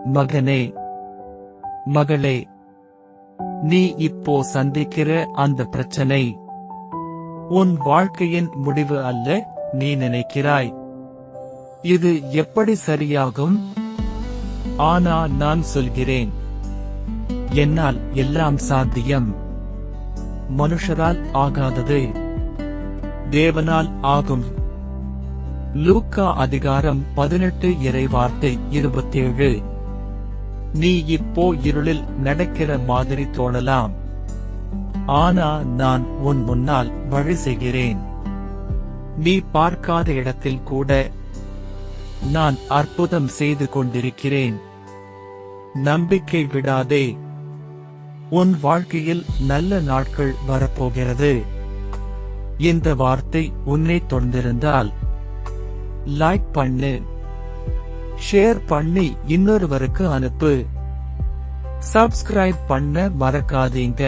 மகனே, மகளே, நீ இப்போ சந்திக்கிற அந்த பிரச்சனை உன் வாழ்க்கையின் முடிவு அல்ல. நீ நினைக்கிறாய், இது எப்படி சரியாகும்? ஆனா நான் சொல்கிறேன், என்னால் எல்லாம் சாத்தியம். மனுஷரால் ஆகாதது தேவனால் ஆகும். லூக்கா அதிகாரம் 18 இறைவார்த்தை 27. நீ இப்போ இருளில் நடக்கிற மாதிரி தோணலாம், ஆனா நான் உன் முன்னால் வழி செய்கிறேன். நீ பார்க்காத இடத்தில் கூட நான் அற்புதம் செய்து கொண்டிருக்கிறேன். நம்பிக்கை விடாதே. உன் வாழ்க்கையில் நல்ல நாட்கள் வரப்போகிறது. இந்த வார்த்தை உன்னை தொடர்ந்திருந்தால் லைக் பண்ணு, ஷேர் பண்ணி இன்னொருவருக்கு அனுப்பு. சப்ஸ்கிரைப் பண்ண மறக்காதீங்க.